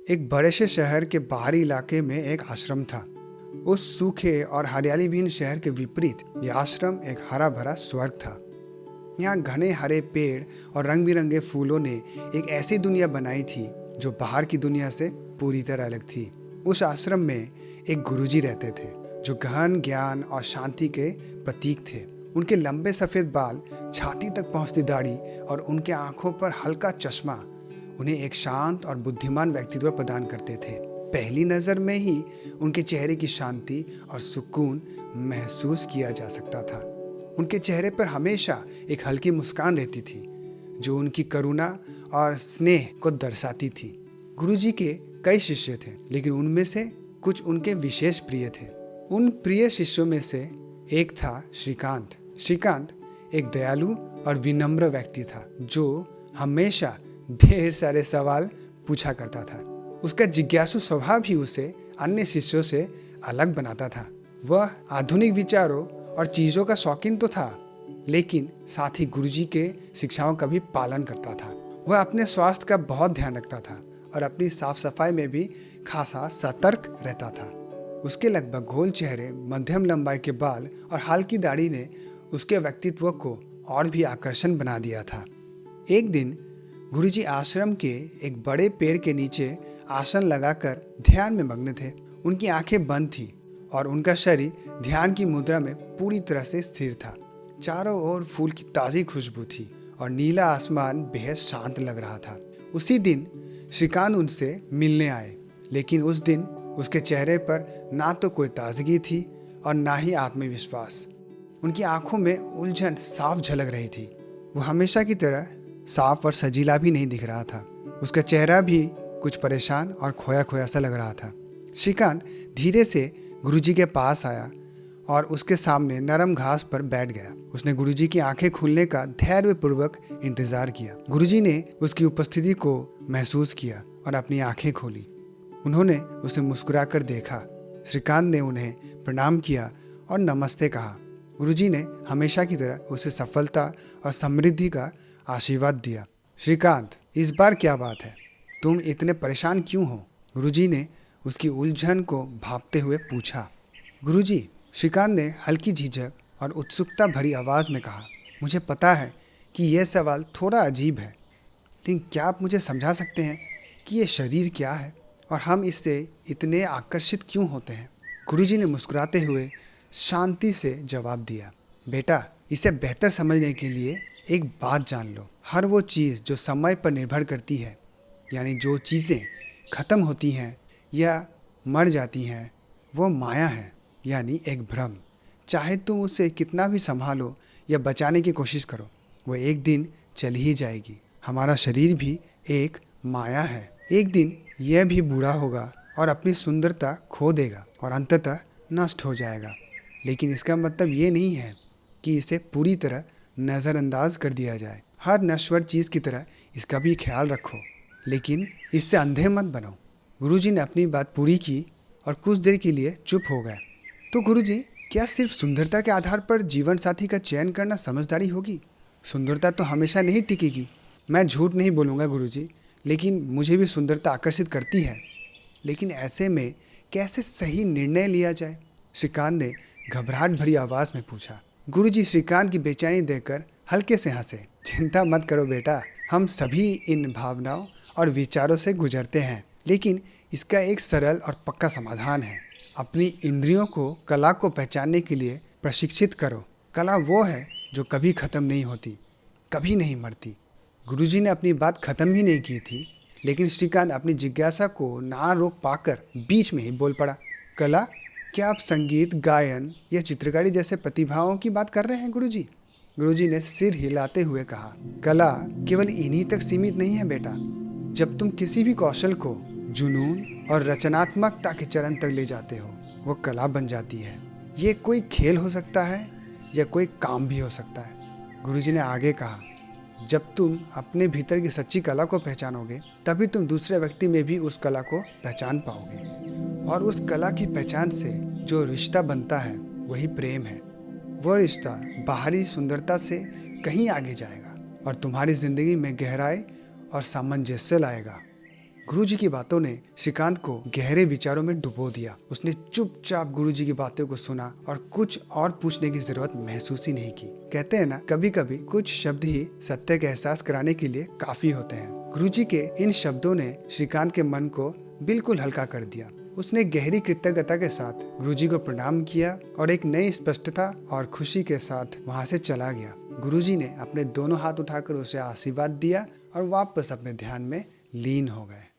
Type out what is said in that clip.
एक बड़े से शहर के बाहरी इलाके में एक आश्रम था। उस सूखे और हरियाली विहीन शहर के विपरीत यह आश्रम एक हरा भरा स्वर्ग था। यहाँ घने हरे पेड़ और रंग बिरंगे फूलों ने एक ऐसी दुनिया बनाई थी जो बाहर की दुनिया से पूरी तरह अलग थी। उस आश्रम में एक गुरुजी रहते थे जो गहन ज्ञान और शांति के प्रतीक थे। उनके लंबे सफ़ेद बाल, छाती तक पहुँचती दाढ़ी और उनके आंखों पर हल्का चश्मा उन्हें एक शांत और बुद्धिमान व्यक्तित्व प्रदान करते थे। पहली नज़र में ही उनके चेहरे की शांति और सुकून महसूस किया जा सकता था। उनके चेहरे पर हमेशा एक हल्की मुस्कान रहती थी जो उनकी करुणा और स्नेह को दर्शाती थी। गुरुजी के कई शिष्य थे, लेकिन उनमें से कुछ उनके विशेष प्रिय थे। उन प्रिय शिष्यों में से एक था श्रीकांत। श्रीकांत एक दयालु और विनम्र व्यक्ति था जो हमेशा ढेर सारे सवाल पूछा करता था। उसका जिज्ञासु स्वभाव भी उसे अन्य शिष्यों से अलग बनाता था। वह आधुनिक विचारों और चीज़ों का शौकीन तो था, लेकिन साथ ही गुरुजी के शिक्षाओं का भी पालन करता था। वह अपने स्वास्थ्य का बहुत ध्यान रखता था और अपनी साफ सफाई में भी खासा सतर्क रहता था। उसके लगभग गोल चेहरे, मध्यम लंबाई के बाल और हल्की दाढ़ी ने उसके व्यक्तित्व को और भी आकर्षण बना दिया था। एक दिन गुरुजी आश्रम के एक बड़े पेड़ के नीचे आसन लगाकर ध्यान में मग्न थे। उनकी आंखें बंद थीं और उनका शरीर ध्यान की मुद्रा में पूरी तरह से स्थिर था। चारों ओर फूल की ताज़ी खुशबू थी और नीला आसमान बेहद शांत लग रहा था। उसी दिन श्रीकांत उनसे मिलने आए, लेकिन उस दिन उसके चेहरे पर ना तो कोई ताजगी थी और ना ही आत्मविश्वास। उनकी आंखों में उलझन साफ झलक रही थी। वो हमेशा की तरह साफ और सजीला भी नहीं दिख रहा था। उसका चेहरा भी कुछ परेशान और खोया खोया सा लग रहा था। श्रीकांत धीरे से गुरुजी के पास आया और उसके सामने नरम घास पर बैठ गया। उसने गुरुजी की आंखें खुलने का धैर्यपूर्वक इंतजार किया। गुरुजी ने उसकी उपस्थिति को महसूस किया और अपनी आंखें खोली। उन्होंने उसे मुस्कुराकर देखा। श्रीकांत ने उन्हें प्रणाम किया और नमस्ते कहा। गुरुजी ने हमेशा की तरह उसे सफलता और समृद्धि का आशीर्वाद दिया। श्रीकांत, इस बार क्या बात है? तुम इतने परेशान क्यों हो? गुरुजी ने उसकी उलझन को भांपते हुए पूछा। गुरुजी, श्रीकांत ने हल्की झिझक और उत्सुकता भरी आवाज़ में कहा, मुझे पता है कि यह सवाल थोड़ा अजीब है, लेकिन क्या आप मुझे समझा सकते हैं कि ये शरीर क्या है और हम इससे इतने आकर्षित क्यों होते हैं? गुरुजी ने मुस्कुराते हुए शांति से जवाब दिया, बेटा, इसे बेहतर समझने के लिए एक बात जान लो। हर वो चीज़ जो समय पर निर्भर करती है, यानी जो चीज़ें ख़त्म होती हैं या मर जाती हैं, वो माया है, यानी एक भ्रम। चाहे तुम उसे कितना भी संभालो या बचाने की कोशिश करो, वो एक दिन चली ही जाएगी। हमारा शरीर भी एक माया है। एक दिन यह भी बूढ़ा होगा और अपनी सुंदरता खो देगा और अंततः नष्ट हो जाएगा। लेकिन इसका मतलब ये नहीं है कि इसे पूरी तरह नज़रअंदाज कर दिया जाए। हर नश्वर चीज़ की तरह इसका भी ख्याल रखो, लेकिन इससे अंधे मत बनो। गुरुजी ने अपनी बात पूरी की और कुछ देर के लिए चुप हो गए। तो गुरुजी, क्या सिर्फ सुंदरता के आधार पर जीवन साथी का चयन करना समझदारी होगी? सुंदरता तो हमेशा नहीं टिकेगी। मैं झूठ नहीं बोलूँगा गुरुजी, लेकिन मुझे भी सुंदरता आकर्षित करती है। लेकिन ऐसे में कैसे सही निर्णय लिया जाए? श्रीकांत ने घबराहट भरी आवाज़ में पूछा। गुरुजी श्रीकांत की बेचैनी देखकर हल्के से हंसे। चिंता मत करो बेटा, हम सभी इन भावनाओं और विचारों से गुजरते हैं, लेकिन इसका एक सरल और पक्का समाधान है। अपनी इंद्रियों को कला को पहचानने के लिए प्रशिक्षित करो। कला वो है जो कभी ख़त्म नहीं होती, कभी नहीं मरती। गुरुजी ने अपनी बात ख़त्म भी नहीं की थी, लेकिन श्रीकांत अपनी जिज्ञासा को ना रोक पाकर बीच में ही बोल पड़ा। कला? क्या आप संगीत, गायन या चित्रकारी जैसे प्रतिभाओं की बात कर रहे हैं गुरुजी? गुरुजी ने सिर हिलाते हुए कहा, कला केवल इन्हीं तक सीमित नहीं है बेटा। जब तुम किसी भी कौशल को जुनून और रचनात्मकता के चरण तक ले जाते हो, वो कला बन जाती है। ये कोई खेल हो सकता है या कोई काम भी हो सकता है। गुरुजी ने आगे कहा, जब तुम अपने भीतर की सच्ची कला को पहचानोगे, तभी तुम दूसरे व्यक्ति में भी उस कला को पहचान पाओगे। और उस कला की पहचान से जो रिश्ता बनता है वही प्रेम है। वह रिश्ता बाहरी सुंदरता से कहीं आगे जाएगा और तुम्हारी ज़िंदगी में गहराई और सामंजस्य लाएगा। गुरुजी की बातों ने श्रीकांत को गहरे विचारों में डुबो दिया। उसने चुपचाप गुरुजी की बातों को सुना और कुछ और पूछने की जरूरत महसूस ही नहीं की। कहते हैं ना, कभी कभी कुछ शब्द ही सत्य का एहसास कराने के लिए काफी होते हैं। गुरुजी के इन शब्दों ने श्रीकांत के मन को बिल्कुल हल्का कर दिया। उसने गहरी कृतज्ञता के साथ गुरुजी को प्रणाम किया और एक नई स्पष्टता और खुशी के साथ वहां से चला गया। गुरुजी ने अपने दोनों हाथ उठाकर उसे आशीर्वाद दिया और वापस अपने ध्यान में लीन हो गए।